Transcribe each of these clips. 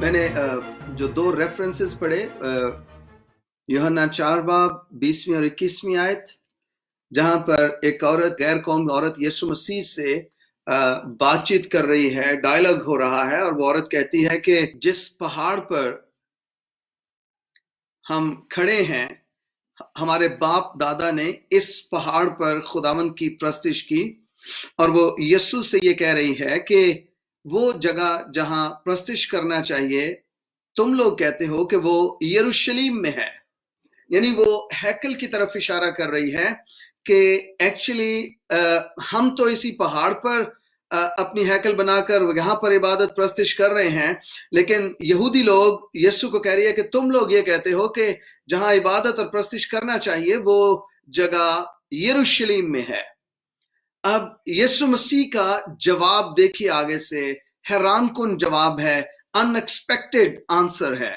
میں نے جو دو ریفرنسز پڑھے یوحنا 4 باب 20ویں اور 21ویں آیت، جہاں پر ایک عورت، غیر قوم عورت یسوع مسیح سے بات چیت کر رہی ہے، ڈائلاگ ہو رہا ہے، اور وہ عورت کہتی ہے کہ جس پہاڑ پر ہم کھڑے ہیں، ہمارے باپ دادا نے اس پہاڑ پر خداوند کی پرستش کی، اور وہ یسوع سے یہ کہہ رہی ہے کہ وہ جگہ جہاں پرستش کرنا چاہیے تم لوگ کہتے ہو کہ وہ یروشلیم میں ہے، یعنی وہ ہیکل کی طرف اشارہ کر رہی ہے کہ ایکچولی ہم تو اسی پہاڑ پر اپنی ہیکل بنا کر یہاں پر عبادت پرستش کر رہے ہیں، لیکن یہودی لوگ یسوع کو کہہ رہی ہے کہ تم لوگ یہ کہتے ہو کہ جہاں عبادت اور پرستش کرنا چاہیے وہ جگہ یروشلیم میں ہے۔ اب یسوع مسیح کا جواب دیکھیے، آگے سے حیران کن جواب ہے، ان ایکسپیکٹڈ آنسر ہے۔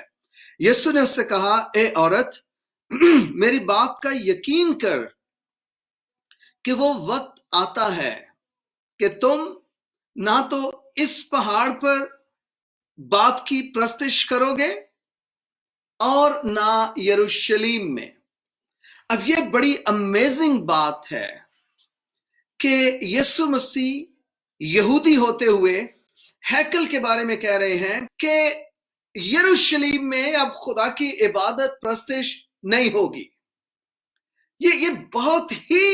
یسوع نے اس سے کہا، اے عورت، میری بات کا یقین کر کہ وہ وقت آتا ہے کہ تم نہ تو اس پہاڑ پر باپ کی پرستش کرو گے اور نہ یروشلیم میں۔ اب یہ بڑی امیزنگ بات ہے کہ یسوع مسیح یہودی ہوتے ہوئے ہیکل کے بارے میں کہہ رہے ہیں کہ یروشلیم میں اب خدا کی عبادت پرستش نہیں ہوگی۔ یہ بہت ہی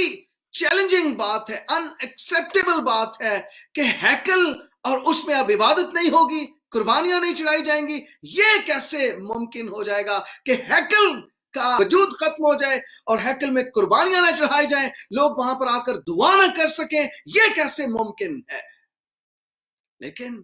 چیلنجنگ بات ہے، ان ایکسیپٹیبل بات ہے کہ ہیکل اور اس میں اب عبادت نہیں ہوگی، قربانیاں نہیں چڑھائی جائیں گی۔ یہ کیسے ممکن ہو جائے گا کہ ہیکل کا وجود ختم ہو جائے اور ہیکل میں قربانیاں نہ چڑھائی جائیں، لوگ وہاں پر آ کر دعا نہ کر سکیں؟ یہ کیسے ممکن ہے؟ لیکن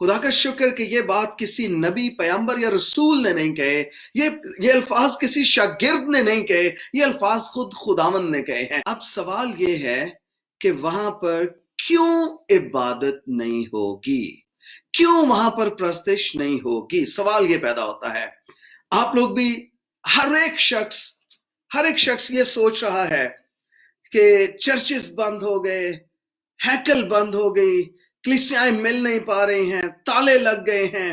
خدا کا شکر کہ یہ بات کسی نبی، پیغمبر یا رسول نے نہیں کہے، یہ الفاظ کسی شاگرد نے نہیں کہے، یہ الفاظ خود خداوند نے کہے ہیں۔ اب سوال یہ ہے کہ وہاں پر کیوں عبادت نہیں ہوگی؟ کیوں وہاں پر پرستش نہیں ہوگی؟ سوال یہ پیدا ہوتا ہے۔ آپ لوگ بھی، ہر ایک شخص یہ سوچ رہا ہے کہ چرچز بند ہو گئے، ہیکل بند ہو گئی، کلیسیاں مل نہیں پا رہی ہیں، تالے لگ گئے ہیں،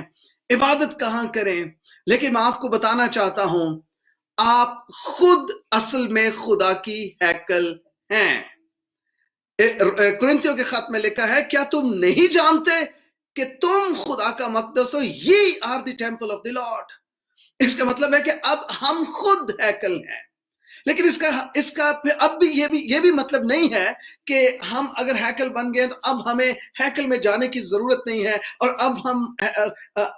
عبادت کہاں کریں؟ لیکن میں آپ کو بتانا چاہتا ہوں، آپ خود اصل میں خدا کی ہیکل ہیں۔ کرنتھیوں کے خط میں لکھا ہے، کیا تم نہیں جانتے کہ تم خدا کا مقدس ہو؟ یہ are the temple of the lord. اس کا مطلب ہے کہ اب ہم خود ہیکل ہیں۔ لیکن اس کا اب بھی یہ بھی مطلب نہیں ہے کہ ہم اگر ہیکل بن گئے تو اب ہمیں ہیکل میں جانے کی ضرورت نہیں ہے، اور اب ہم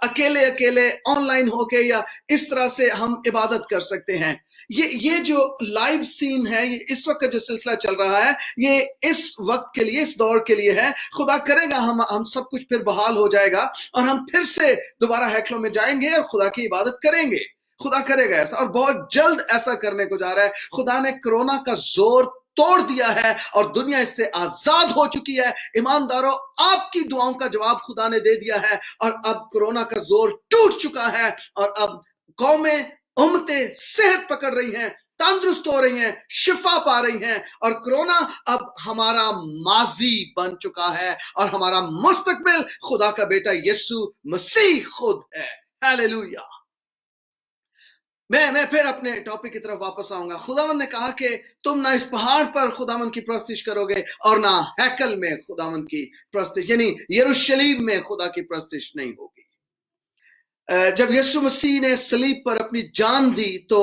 اکیلے آن لائن ہو کے یا اس طرح سے ہم عبادت کر سکتے ہیں۔ یہ جو لائیو سین ہے، یہ اس وقت کا جو سلسلہ چل رہا ہے، یہ اس وقت کے لیے، اس دور کے لیے ہے۔ خدا کرے گا ہم سب کچھ پھر بحال ہو جائے گا اور ہم پھر سے دوبارہ ہیکلوں میں جائیں گے اور خدا کی عبادت کریں گے۔ خدا کرے گا ایسا، اور بہت جلد ایسا کرنے کو جا رہا ہے۔ خدا نے کرونا کا زور توڑ دیا ہے اور دنیا اس سے آزاد ہو چکی ہے۔ ایمانداروں، آپ کی دعاؤں کا جواب خدا نے دے دیا ہے، اور اب کرونا کا زور ٹوٹ چکا ہے، اور اب قومیں، امتیں صحت پکڑ رہی ہیں، تندرست ہو رہی ہیں، شفا پا رہی ہیں، اور کرونا اب ہمارا ماضی بن چکا ہے، اور ہمارا مستقبل خدا کا بیٹا یسوع مسیح خود ہے۔ ہیلیلویا۔ میں پھر اپنے ٹاپک کی طرف واپس آؤں گا۔ خداوند نے کہا کہ تم نہ اس پہاڑ پر خداوند کی پرستش کرو گے اور نہ ہیکل میں خداوند کی پرستش، یعنی یروشلیم میں خدا کی پرستش نہیں ہوگی۔ جب یسوع مسیح نے صلیب پر اپنی جان دی تو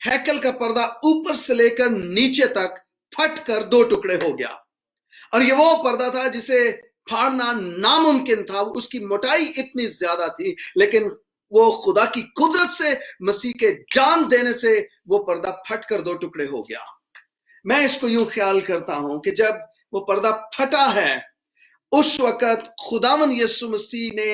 ہیکل کا پردہ اوپر سے لے کر نیچے تک پھٹ کر 2 ٹکڑے ہو گیا، اور یہ وہ پردہ تھا جسے پھاڑنا ناممکن تھا۔ اس کی موٹائی اتنی زیادہ تھی، لیکن وہ خدا کی قدرت سے، مسیح کے جان دینے سے وہ پردہ پھٹ کر 2 ٹکڑے ہو گیا۔ میں اس کو یوں خیال کرتا ہوں کہ جب وہ پردہ پھٹا ہے، اس وقت خداوند یسوع مسیح نے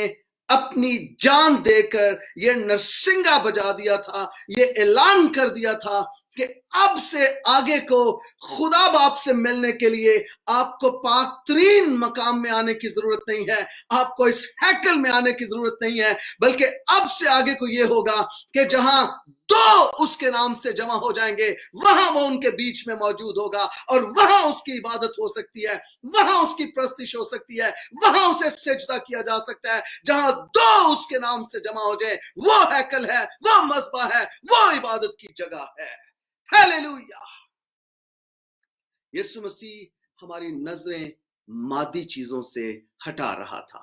اپنی جان دے کر یہ نرسنگا بجا دیا تھا، یہ اعلان کر دیا تھا کہ اب سے آگے کو خدا باپ سے ملنے کے لیے آپ کو پاک ترین مقام میں آنے کی ضرورت نہیں ہے، آپ کو اس ہیکل میں آنے کی ضرورت نہیں ہے، بلکہ اب سے آگے کو یہ ہوگا کہ جہاں دو اس کے نام سے جمع ہو جائیں گے وہاں وہ ان کے بیچ میں موجود ہوگا، اور وہاں اس کی عبادت ہو سکتی ہے، وہاں اس کی پرستش ہو سکتی ہے، وہاں اسے سجدہ کیا جا سکتا ہے۔ جہاں دو اس کے نام سے جمع ہو جائیں وہ ہیکل ہے، وہ مذبح ہے، وہ عبادت کی جگہ ہے۔ ہیلیلویا! یسوع مسیح ہماری نظریں مادی چیزوں سے ہٹا رہا تھا۔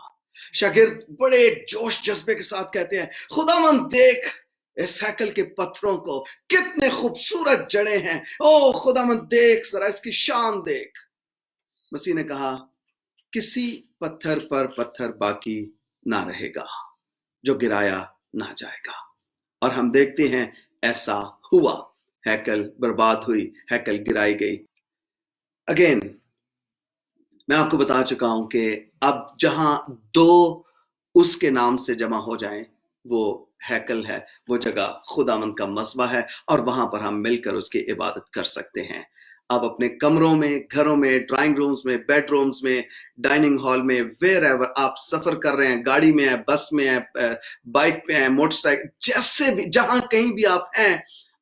شاگرد بڑے جوش جذبے کے ساتھ کہتے ہیں، خداوند دیکھ اس ہیکل کے پتھروں کو، کتنے خوبصورت جڑیں ہیں، او خداوند دیکھ ذرا اس کی شان دیکھ۔ مسیح نے کہا، کسی پتھر پر پتھر باقی نہ رہے گا جو گرایا نہ جائے گا۔ اور ہم دیکھتے ہیں ایسا ہوا، ہیکل برباد ہوئی، ہیکل گرائی گئی۔ اگین میں آپ کو بتا چکا ہوں کہ اب جہاں دو اس کے نام سے جمع ہو جائیں وہ ہیکل ہے، وہ جگہ خداوند کا مذبح ہے، اور وہاں پر ہم مل کر اس کی عبادت کر سکتے ہیں۔ آپ اپنے کمروں میں، گھروں میں، ڈرائنگ رومز میں، بیڈ رومز میں، ڈائننگ ہال میں، ویئر ایور آپ سفر کر رہے ہیں، گاڑی میں ہیں، بس میں ہیں، بائک پہ ہیں، موٹر سائیکل، جیسے بھی جہاں کہیں بھی آپ ہیں،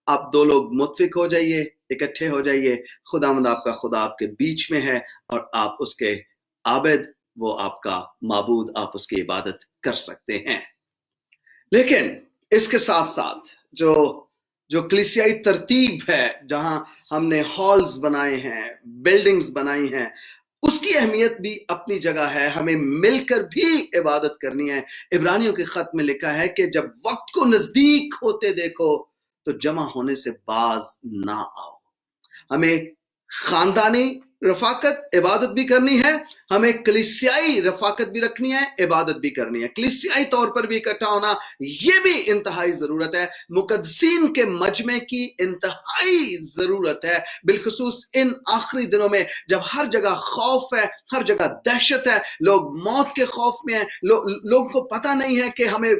آپ دو لوگ متفق ہو جائیے، اکٹھے ہو جائیے، خداوند آپ کا خدا آپ کے بیچ میں ہے، اور آپ اس کے عابد، وہ آپ کا معبود، آپ اس کی عبادت کر سکتے ہیں۔ لیکن اس کے ساتھ ساتھ جو کلیسیائی ترتیب ہے، جہاں ہم نے ہالز بنائے ہیں، بلڈنگز بنائی ہیں، اس کی اہمیت بھی اپنی جگہ ہے، ہمیں مل کر بھی عبادت کرنی ہے۔ عبرانیوں کے خط میں لکھا ہے کہ جب وقت کو نزدیک ہوتے دیکھو تو جمع ہونے سے باز نہ آؤ۔ ہمیں خاندانی رفاقت عبادت بھی کرنی ہے، ہمیں کلیسیائی رفاقت بھی رکھنی ہے، عبادت بھی کرنی ہے۔ کلیسیائی طور پر بھی اکٹھا ہونا یہ بھی انتہائی ضرورت ہے، مقدسین کے مجمع کی انتہائی ضرورت ہے، بالخصوص ان آخری دنوں میں جب ہر جگہ خوف ہے، ہر جگہ دہشت ہے، لوگ موت کے خوف میں ہیں، لوگوں کو پتہ نہیں ہے کہ ہمیں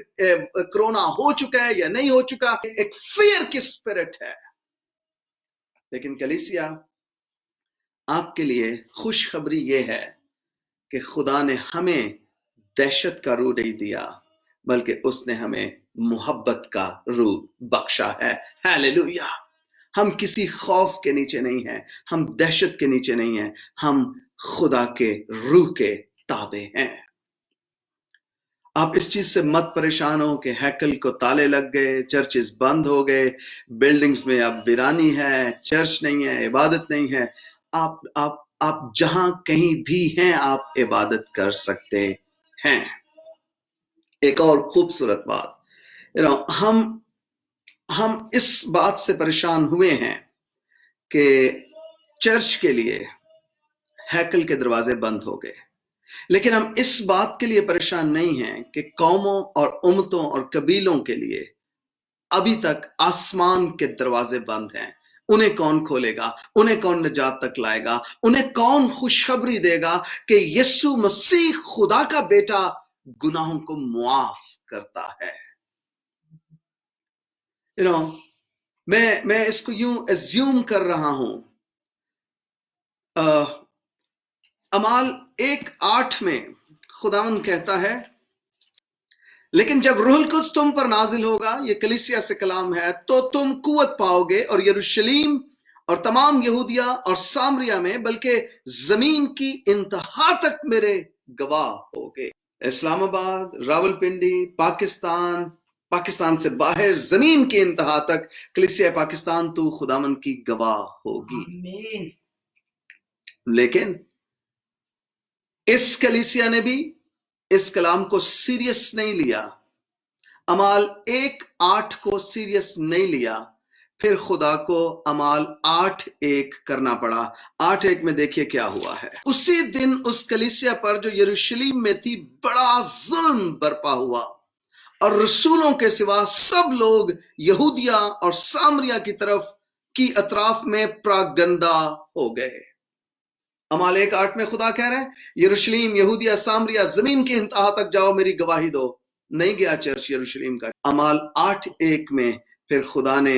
کرونا ہو چکا ہے یا نہیں ہو چکا، ایک فیئر کی اسپرٹ ہے۔ لیکن کلیسیا، آپ کے لیے خوشخبری یہ ہے کہ خدا نے ہمیں دہشت کا روح نہیں دیا، بلکہ اس نے ہمیں محبت کا روح بخشا ہے۔ ہیلیلویا! ہم کسی خوف کے نیچے نہیں ہیں، ہم دہشت کے نیچے نہیں ہیں، ہم خدا کے روح کے تابع ہیں۔ آپ اس چیز سے مت پریشان ہو کہ ہیکل کو تالے لگ گئے، چرچز بند ہو گئے، بلڈنگز میں اب ویرانی ہے، چرچ نہیں ہے، عبادت نہیں ہے۔ آپ جہاں کہیں بھی ہیں آپ عبادت کر سکتے ہیں۔ ایک اور خوبصورت بات، ہم اس بات سے پریشان ہوئے ہیں کہ چرچ کے لیے ہیکل کے دروازے بند ہو گئے، لیکن ہم اس بات کے لیے پریشان نہیں ہیں کہ قوموں اور امتوں اور قبیلوں کے لیے ابھی تک آسمان کے دروازے بند ہیں۔ انہیں کون کھولے گا؟ انہیں کون نجات تک لائے گا؟ انہیں کون خوشخبری دے گا کہ یسوع مسیح خدا کا بیٹا گناہوں کو معاف کرتا ہے؟ میں اس کو یوں ایزیوم کر رہا ہوں، اعمال 1:8 میں خداوند کہتا ہے، لیکن جب روح القدس تم پر نازل ہوگا، یہ کلیسیا سے کلام ہے، تو تم قوت پاؤ گے اور یروشلیم اور تمام یہودیہ اور سامریہ میں بلکہ زمین کی انتہا تک میرے گواہ ہوگے۔ اسلام آباد، راولپنڈی، پاکستان سے باہر زمین کی انتہا تک کلیسیا پاکستان تو خداوند کی گواہ ہوگی۔ آمین۔ لیکن اس کلیسیا نے بھی اس کلام کو سیریس نہیں لیا، اعمال 1:8 کو سیریس نہیں لیا، پھر خدا کو اعمال 8:1 کرنا پڑا۔ 8:1 میں دیکھیے کیا ہوا ہے۔ اسی دن اس کلیسیا پر جو یروشلیم میں تھی بڑا ظلم برپا ہوا، اور رسولوں کے سوا سب لوگ یہودیہ اور سامریہ کی اطراف میں پراگندہ ہو گئے۔ اعمال 1:8 میں خدا کہہ رہے ہیں یروشلیم، یہودیہ، سامریہ، زمین کی انتہا تک جاؤ، میری گواہی دو۔ نہیں گیا چرچ یروشلیم کا۔ اعمال 8:1 میں پھر خدا نے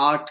8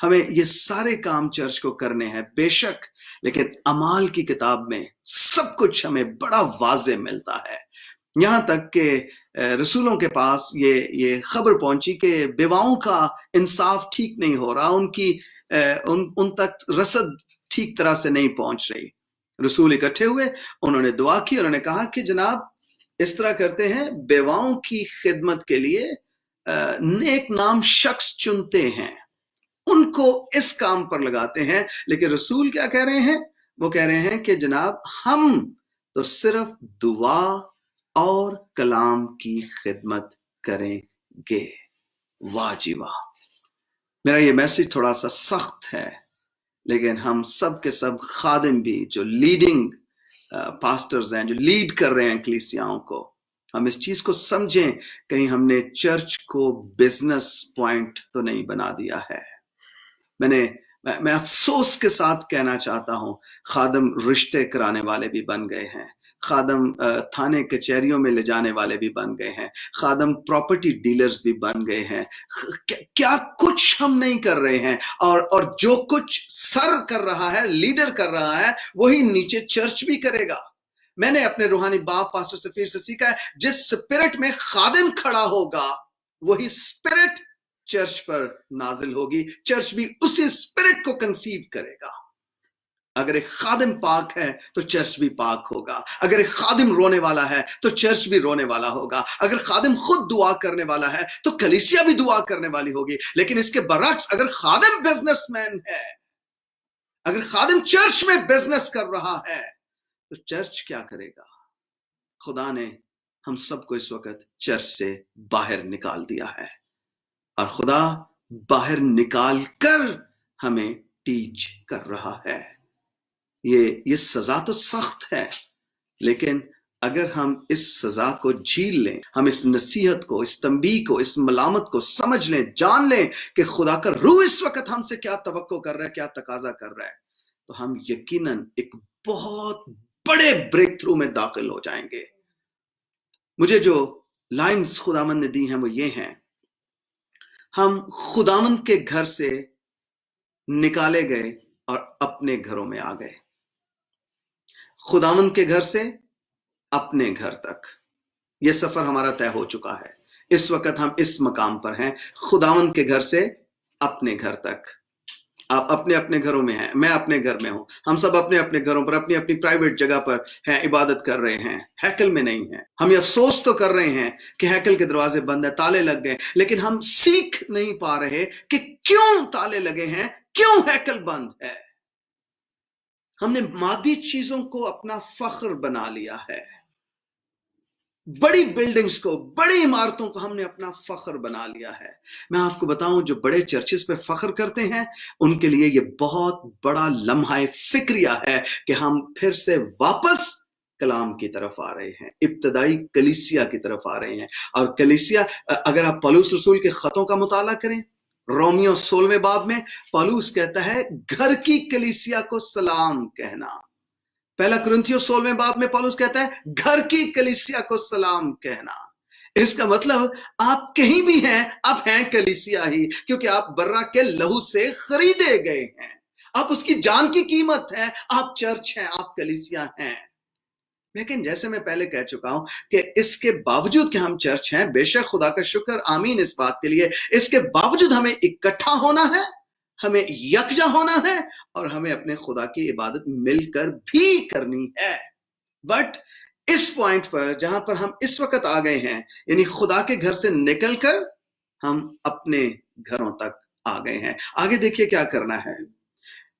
ہمیں یہ سارے کام چرچ کو کرنے ہیں بے شک، لیکن اعمال کی کتاب میں سب کچھ ہمیں بڑا واضح ملتا ہے. یہاں تک کہ رسولوں کے پاس یہ خبر پہنچی کہ بیواؤں کا انصاف ٹھیک نہیں ہو رہا، ان تک رسد ٹھیک طرح سے نہیں پہنچ رہی. رسول اکٹھے ہوئے، انہوں نے دعا کی اور انہوں نے کہا کہ جناب اس طرح کرتے ہیں، بیواؤں کی خدمت کے لیے نیک نام شخص چنتے ہیں، ان کو اس کام پر لگاتے ہیں. لیکن رسول کیا کہہ رہے ہیں؟ وہ کہہ رہے ہیں کہ جناب ہم تو صرف دعا اور کلام کی خدمت کریں گے. واہ جی واہ. میرا یہ میسج تھوڑا سا سخت ہے، لیکن ہم سب کے سب خادم بھی جو لیڈنگ پاسٹرز ہیں، جو لیڈ کر رہے ہیں کلیسیاؤں کو، ہم اس چیز کو سمجھیں کہیں ہم نے چرچ کو بزنس پوائنٹ تو نہیں بنا دیا ہے. میں افسوس کے ساتھ کہنا چاہتا ہوں، خادم رشتے کرانے والے بھی بن گئے ہیں، خادم تھانے کچہریوں میں لے جانے والے بھی بن گئے ہیں، خادم پراپرٹی ڈیلرز بھی بن گئے ہیں. کیا کچھ ہم نہیں کر رہے ہیں، اور جو کچھ سر کر رہا ہے، لیڈر کر رہا ہے، وہی نیچے چرچ بھی کرے گا. میں نے اپنے روحانی باپ پاسٹر سفیر سے سیکھا ہے، جس سپرٹ میں خادم کھڑا ہوگا وہی سپرٹ چرچ پر نازل ہوگی، چرچ بھی اسی سپرٹ کو کنسیو کرے گا. اگر ایک خادم پاک ہے تو چرچ بھی پاک ہوگا، اگر ایک خادم رونے والا ہے تو چرچ بھی رونے والا ہوگا، اگر خادم خود دعا کرنے والا ہے تو کلیسیا بھی دعا کرنے والی ہوگی. لیکن اس کے برعکس اگر خادم بزنس مین ہے، اگر خادم چرچ میں بزنس کر رہا ہے تو چرچ کیا کرے گا؟ خدا نے ہم سب کو اس وقت چرچ سے باہر نکال دیا ہے، اور خدا باہر نکال کر ہمیں ٹیچ کر رہا ہے. یہ سزا تو سخت ہے، لیکن اگر ہم اس سزا کو جھیل لیں، ہم اس نصیحت کو، اس تنبیہ کو، اس ملامت کو سمجھ لیں، جان لیں کہ خدا کا روح اس وقت ہم سے کیا توقع کر رہا ہے، کیا تقاضا کر رہا ہے، تو ہم یقیناً ایک بہت بڑے بریک تھرو میں داخل ہو جائیں گے. مجھے جو لائنز خداوند نے دی ہیں وہ یہ ہیں: ہم خداوند کے گھر سے نکالے گئے اور اپنے گھروں میں آ گئے. خداوند کے گھر سے اپنے گھر تک یہ سفر ہمارا طے ہو چکا ہے. اس وقت ہم اس مقام پر ہیں، خداوند کے گھر سے اپنے گھر تک. آپ اپنے اپنے گھروں میں ہیں، میں اپنے گھر میں ہوں، ہم سب اپنے اپنے گھروں پر اپنی اپنی پرائیویٹ جگہ پر ہیں، عبادت کر رہے ہیں، ہیکل میں نہیں ہیں. ہم یہ افسوس تو کر رہے ہیں کہ ہیکل کے دروازے بند ہیں، تالے لگ گئے، لیکن ہم سیکھ نہیں پا رہے کہ کیوں تالے لگے ہیں، کیوں ہیکل بند ہے. ہم نے مادی چیزوں کو اپنا فخر بنا لیا ہے، بڑی بلڈنگز کو، بڑی عمارتوں کو ہم نے اپنا فخر بنا لیا ہے. میں آپ کو بتاؤں، جو بڑے چرچز پہ فخر کرتے ہیں ان کے لیے یہ بہت بڑا لمحہ فکریہ ہے کہ ہم پھر سے واپس کلام کی طرف آ رہے ہیں، ابتدائی کلیسیا کی طرف آ رہے ہیں. اور کلیسیا، اگر آپ پولس رسول کے خطوں کا مطالعہ کریں، رومیو 16 باب میں پولس کہتا ہے گھر کی کلیسیا کو سلام کہنا. پہلا کرنتھیوں 16 باب میں پولس کہتا ہے گھر کی کلیسیا کو سلام کہنا. اس کا مطلب آپ کہیں بھی ہیں، آپ ہیں کلیسیا ہی، کیونکہ آپ برا کے لہو سے خریدے گئے ہیں، آپ اس کی جان کی قیمت ہے، آپ چرچ ہیں، آپ کلیسیا ہیں. لیکن جیسے میں پہلے کہہ چکا ہوں کہ اس کے باوجود کہ ہم چرچ ہیں، بے شک خدا کا شکر، آمین اس بات کے لیے، اس کے باوجود ہمیں اکٹھا ہونا ہے، ہمیں یکجا ہونا ہے، اور ہمیں اپنے خدا کی عبادت مل کر بھی کرنی ہے. بٹ اس پوائنٹ پر جہاں پر ہم اس وقت آ گئے ہیں، یعنی خدا کے گھر سے نکل کر ہم اپنے گھروں تک آ گئے ہیں. آگے دیکھیے کیا کرنا ہے.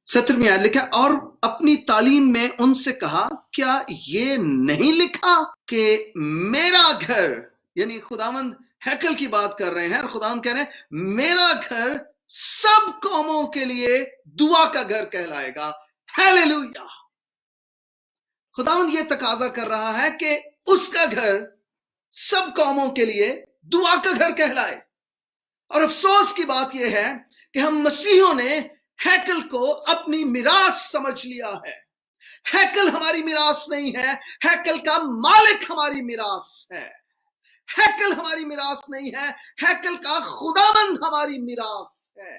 17 میں لکھا، اور اپنی تعلیم میں ان سے کہا، کیا یہ نہیں لکھا کہ میرا گھر، یعنی خداوند ہیکل کی بات کر رہے ہیں، اور خداوند کہہ رہے ہیں میرا گھر سب قوموں کے لیے دعا کا گھر کہلائے گا. ہیلیلویا. خداوند یہ تقاضا کر رہا ہے کہ اس کا گھر سب قوموں کے لیے دعا کا گھر کہلائے. اور افسوس کی بات یہ ہے کہ ہم مسیحیوں نے ہیکل کو اپنی میراث سمجھ لیا ہے. ہیکل ہماری میراث نہیں ہے، ہیکل کا مالک ہماری میراث ہے. ہیکل ہماری میراث نہیں ہے، ہیکل کا خداوند ہماری میراث ہے.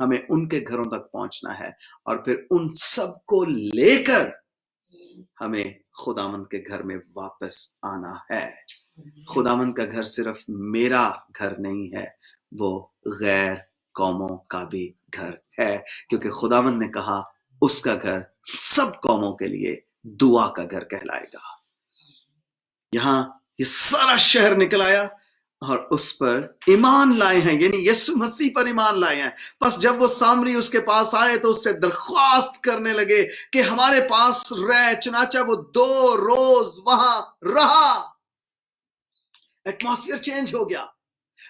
ہمیں ان کے گھروں تک پہنچنا ہے اور پھر ان سب کو لے کر ہمیں خداوند کے گھر میں واپس آنا ہے۔ خداوند کا گھر صرف میرا گھر نہیں ہے، وہ غیر قوموں کا بھی گھر ہے، کیونکہ خداوند نے کہا اس کا گھر سب قوموں کے لیے دعا کا گھر کہلائے گا۔ یہاں یہ سارا شہر نکل آیا اور اس پر ایمان لائے ہیں، یعنی یسوع مسیح پر ایمان لائے ہیں۔ بس جب وہ سامری اس کے پاس آئے تو اس سے درخواست کرنے لگے کہ ہمارے پاس رہ، چنانچہ وہ 2 روز وہاں رہا۔ ایٹماسفیئر چینج ہو گیا۔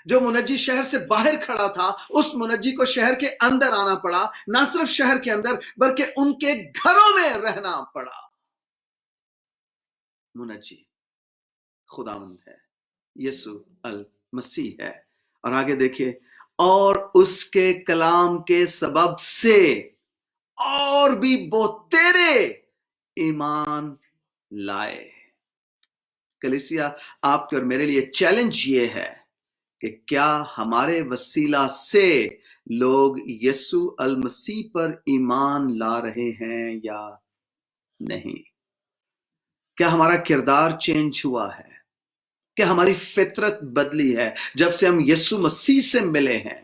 جو منجی شہر سے باہر کھڑا تھا، اس منجی کو شہر کے اندر آنا پڑا، نہ صرف شہر کے اندر بلکہ ان کے گھروں میں رہنا پڑا۔ منجی خداوند ہے، یسوع المسیح ہے۔ اور آگے دیکھیے، اور اس کے کلام کے سبب سے اور بھی بہت تیرے ایمان لائے۔ کلیسیا، آپ کے اور میرے لیے چیلنج یہ ہے کہ کیا ہمارے وسیلہ سے لوگ یسوع المسیح پر ایمان لا رہے ہیں یا نہیں؟ کیا ہمارا کردار چینج ہوا ہے؟ کہ ہماری فطرت بدلی ہے جب سے ہم یسوع مسیح سے ملے ہیں؟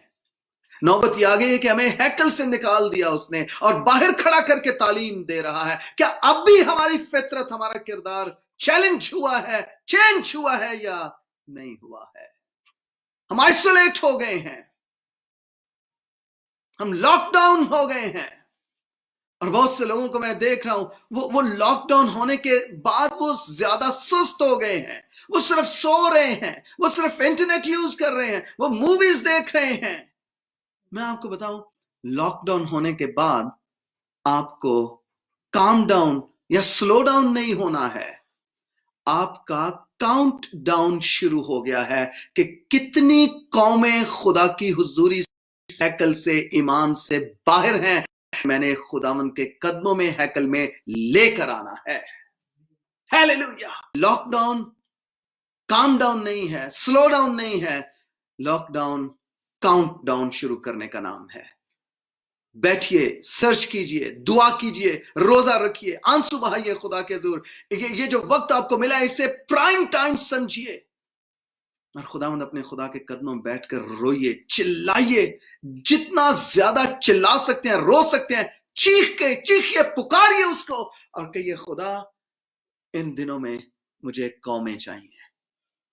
نوبت یہ آ گئی ہے کہ ہمیں ہیکل سے نکال دیا اس نے اور باہر کھڑا کر کے تعلیم دے رہا ہے۔ کیا اب بھی ہماری فطرت، ہمارا کردار چیلنج ہوا ہے، چینج ہوا ہے یا نہیں ہوا ہے؟ ہم آئسولیٹ ہو گئے ہیں، ہم لاک ڈاؤن ہو گئے ہیں، اور بہت سے لوگوں کو میں دیکھ رہا ہوں وہ لاک ڈاؤن ہونے کے بعد وہ زیادہ سست ہو گئے ہیں، وہ صرف سو رہے ہیں، وہ صرف انٹرنیٹ یوز کر رہے ہیں، وہ موویز دیکھ رہے ہیں۔ میں آپ کو بتاؤں، لاک ڈاؤن ہونے کے بعد آپ کو کام ڈاؤن یا سلو ڈاؤن نہیں ہونا ہے، آپ کا کاؤنٹ ڈاؤن شروع ہو گیا ہے کہ کتنی قومیں خدا کی حضوری ہیکل سے، ایمان سے باہر ہیں، میں نے خداوند کے قدموں میں، ہیکل میں لے کر آنا ہے۔ Hallelujah! Lock down calm down نہیں ہے، سلو ڈاؤن نہیں ہے، لاک ڈاؤن کاؤنٹ ڈاؤن شروع کرنے کا نام ہے۔ بیٹھیے، سرچ کیجئے، دعا کیجئے، روزہ رکھیے، آنسو بہائیے خدا کے حضور۔ یہ جو وقت آپ کو ملا ہے اسے پرائم ٹائم سمجھیے، اور خداوند اپنے خدا کے قدموں میں بیٹھ کر روئیے، چلائیے، جتنا زیادہ چلا سکتے ہیں، رو سکتے ہیں، چیخیے، پکاریے اس کو اور کہیے، خدا ان دنوں میں مجھے قومیں چاہیے،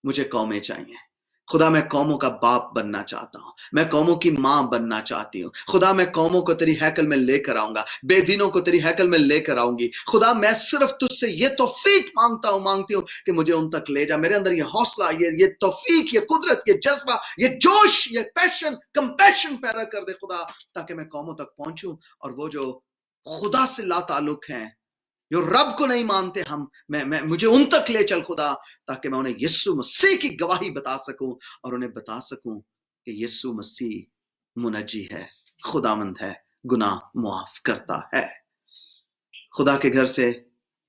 مجھے قومیں چاہیے۔ خدا میں قوموں کا باپ بننا چاہتا ہوں، میں قوموں کی ماں بننا چاہتی ہوں۔ خدا میں قوموں کو تیری ہیکل میں لے کر آؤں گا، بے دینوں کو تیری ہیکل میں لے کر آؤں گی۔ خدا میں صرف تجھ سے یہ توفیق مانگتی ہوں کہ مجھے ان تک لے جا۔ میرے اندر یہ حوصلہ، یہ توفیق، یہ قدرت، یہ جذبہ، یہ جوش، یہ پیشن، کمپیشن پیدا کر دے خدا، تاکہ میں قوموں تک پہنچوں، اور وہ جو خدا سے لا تعلق ہیں، جو رب کو نہیں مانتے، مجھے ان تک لے چل خدا، تاکہ میں انہیں یسوع مسیح کی گواہی بتا سکوں، اور انہیں بتا سکوں کہ یسوع مسیح منجی ہے، خداوند ہے، گناہ معاف کرتا ہے۔ خدا کے گھر سے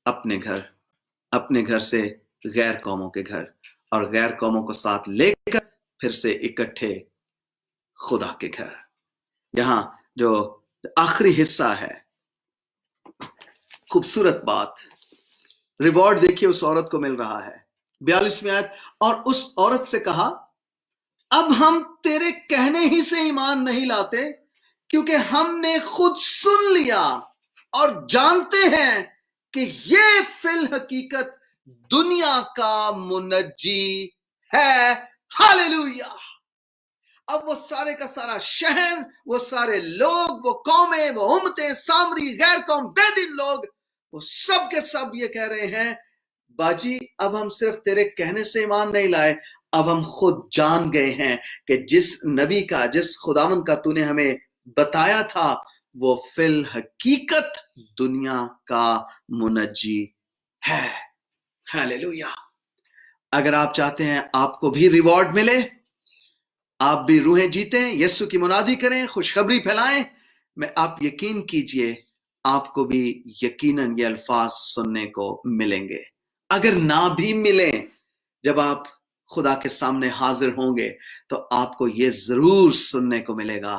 اپنے گھر سے غیر قوموں کے گھر، اور غیر قوموں کو ساتھ لے کر پھر سے اکٹھے خدا کے گھر۔ یہاں جو آخری حصہ ہے، خوبصورت بات، ریوارڈ دیکھیے اس عورت کو مل رہا ہے۔ 42ویں آیت، اور اس عورت سے کہا، اب ہم تیرے کہنے ہی سے ایمان نہیں لاتے، کیونکہ ہم نے خود سن لیا اور جانتے ہیں کہ یہ فی الحقیقت دنیا کا منجی ہے۔ ہاللیلویہ! اب وہ سارے کا سارا شہر، وہ سارے لوگ، وہ قومیں، وہ امتیں، سامری، غیر قوم، بے دین لوگ، وہ سب کے سب یہ کہہ رہے ہیں، باجی اب ہم صرف تیرے کہنے سے ایمان نہیں لائے، اب ہم خود جان گئے ہیں کہ جس نبی کا، جس خداوند کا تو نے ہمیں بتایا تھا، وہ فی الحقیقت دنیا کا منجی ہے۔ ہاللیلویہ! اگر آپ چاہتے ہیں آپ کو بھی ریوارڈ ملے، آپ بھی روحیں جیتیں، یسوع کی منادی کریں، خوشخبری پھیلائیں، میں آپ یقین کیجئے آپ کو بھی یقیناً یہ الفاظ سننے کو ملیں گے۔ اگر نہ بھی ملیں، جب آپ خدا کے سامنے حاضر ہوں گے تو آپ کو یہ ضرور سننے کو ملے گا،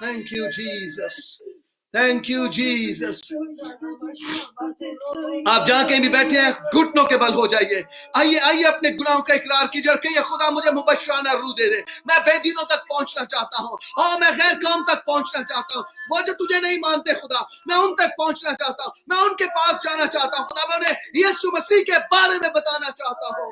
Thank you, Jesus. Thank you, Jesus. آپ جہاں کہیں بھی بیٹھے ہیں گھٹنوں کے بل ہو جائیے. آئیے آئیے اپنے گناہوں کا اقرار کیجیے اور کہیے خدا مجھے مبشرانہ روح دے دے. میں بے دینوں تک پہنچنا چاہتا ہوں اور میں غیر قوم تک پہنچنا چاہتا ہوں. وہ جو تجھے نہیں مانتے خدا میں ان تک پہنچنا چاہتا ہوں. میں ان کے پاس جانا چاہتا ہوں. خدا میں انہیں یسوع مسیح کے بارے میں بتانا چاہتا ہوں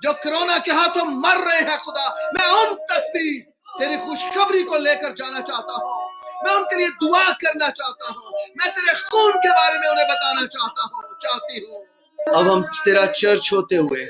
جو کرونا کے ہاتھوں مر رہے ہیں. خدا میں ان تک بھی تیری خوشخبری کو لے کر جانا چاہتا ہوں. میں ان کے لیے دعا کرنا چاہتا ہوں. میں تیرے خون کے بارے میں انہیں بتانا چاہتی ہوں. اب ہم تیرا چرچ ہوتے ہوئے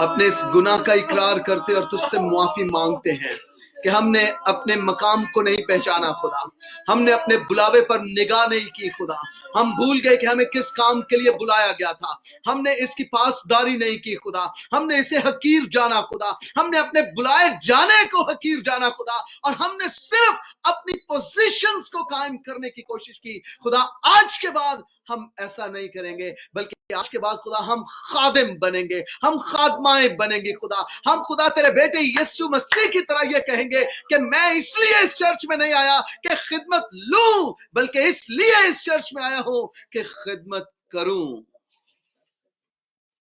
اپنے اس گناہ کا اقرار کرتے اور تجھ سے معافی مانگتے ہیں کہ ہم نے اپنے مقام کو نہیں پہچانا خدا. ہم نے اپنے بلاوے پر نگاہ نہیں کی خدا. ہم بھول گئے کہ ہمیں کس کام کے لیے بلایا گیا تھا. ہم نے اس کی پاسداری نہیں کی خدا. ہم نے اسے حقیر جانا خدا. ہم نے اپنے بلائے جانے کو حقیر جانا خدا اور ہم نے صرف اپنی پوزیشنز کو قائم کرنے کی کوشش کی خدا. آج کے بعد ہم ایسا نہیں کریں گے بلکہ آج کے بعد خدا ہم خادم بنیں گے. ہم خادمائیں بنیں گے خدا. ہم خدا تیرے بیٹے یسوع مسیح کی طرح یہ کہیں گے کہ میں اس لیے اس چرچ میں نہیں آیا کہ خدمت لوں بلکہ اس لیے اس چرچ میں آیا ہوں کہ خدمت کروں.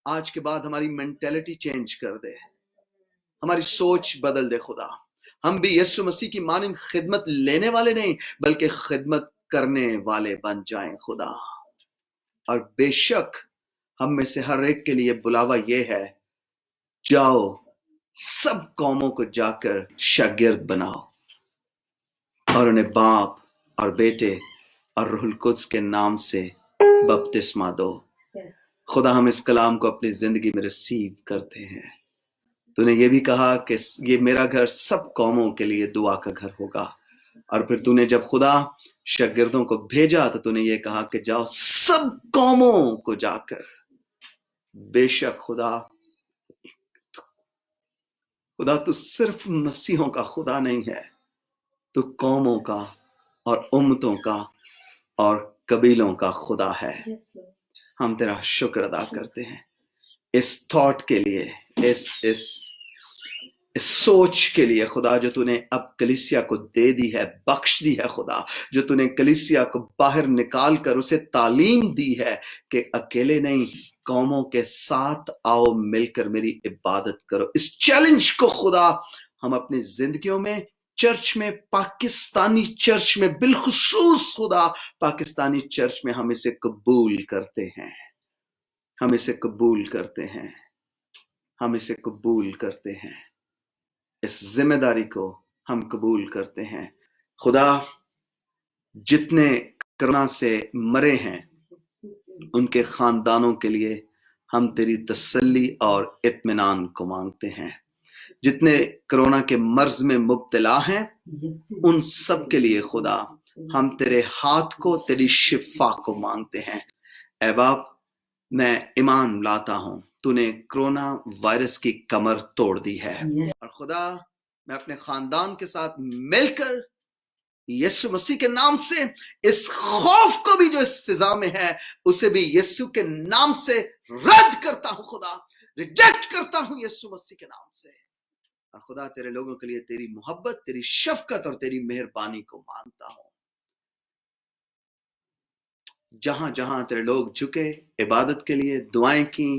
آج کے بعد ہماری مینٹیلٹی چینج کر دے. ہماری سوچ بدل دے خدا. ہم بھی یسوع مسیح کی مانند خدمت لینے والے نہیں بلکہ خدمت کرنے والے بن جائیں خدا. اور بے شک ہم میں سے ہر ایک کے لیے بلاوا یہ ہے جاؤ سب قوموں کو جا کر شاگرد بناؤ اور انہیں باپ اور بیٹے اور روح القدس کے نام سے بپتسمہ دو. خدا ہم اس کلام کو اپنی زندگی میں ریسیو کرتے ہیں. تو نے یہ بھی کہا کہ یہ میرا گھر سب قوموں کے لیے دعا کا گھر ہوگا. اور پھر تو نے جب خدا شاگردوں کو بھیجا تو نے یہ کہا کہ جاؤ سب قوموں کو جا کر. بے شک خدا تو صرف مسیحوں کا خدا نہیں ہے. تو قوموں کا اور امتوں کا اور قبیلوں کا خدا ہے. ہم تیرا شکر ادا کرتے ہیں اس تھاٹ کے لیے اس سوچ کے لیے خدا جو تو نے اب کلیسیا کو دے دی ہے بخش دی ہے خدا. جو تو نے کلیسیا کو باہر نکال کر اسے تعلیم دی ہے کہ اکیلے نہیں قوموں کے ساتھ آؤ مل کر میری عبادت کرو. اس چیلنج کو خدا ہم اپنی زندگیوں میں چرچ میں پاکستانی چرچ میں بالخصوص خدا پاکستانی چرچ میں ہم اسے قبول کرتے ہیں. ہم اسے قبول کرتے ہیں. ہم اسے قبول کرتے ہیں. اس ذمہ داری کو ہم قبول کرتے ہیں. خدا جتنے کرونا سے مرے ہیں ان کے خاندانوں کے لیے ہم تیری تسلی اور اطمینان کو مانگتے ہیں. جتنے کرونا کے مرض میں مبتلا ہیں ان سب کے لیے خدا ہم تیرے ہاتھ کو تیری شفا کو مانگتے ہیں. اے باپ میں ایمان لاتا ہوں تو نے کرونا وائرس کی کمر توڑ دی ہے اور خدا میں اپنے خاندان کے ساتھ مل کر یسوع مسیح کے نام سے اس خوف کو بھی جو اس فضا میں ہے اسے بھی یسوع کے نام سے رد کرتا ہوں. خدا ریجیکٹ کرتا ہوں یسوع مسیح کے نام سے. اور خدا تیرے لوگوں کے لیے تیری محبت تیری شفقت اور تیری مہربانی کو مانگتا ہوں. جہاں جہاں تیرے لوگ جھکے عبادت کے لیے دعائیں کی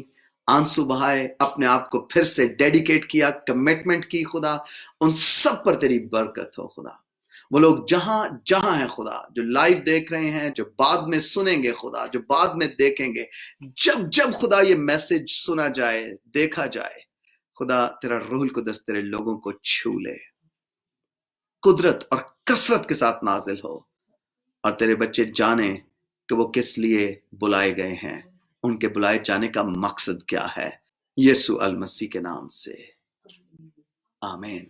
آنسو بہائے اپنے آپ کو پھر سے ڈیڈیکیٹ کیا کمٹمنٹ کی خدا ان سب پر تیری برکت ہو. خدا وہ لوگ جہاں جہاں ہیں خدا جو لائیو دیکھ رہے ہیں جو بعد میں سنیں گے خدا جو بعد میں دیکھیں گے جب جب خدا یہ میسج سنا جائے دیکھا جائے خدا تیرا روح القدس تیرے لوگوں کو چھو لے قدرت اور کثرت کے ساتھ نازل ہو اور تیرے بچے جانیں کہ وہ کس لیے بلائے گئے ہیں ان کے بلائے جانے کا مقصد کیا ہے. یسوع المسیح کے نام سے آمین.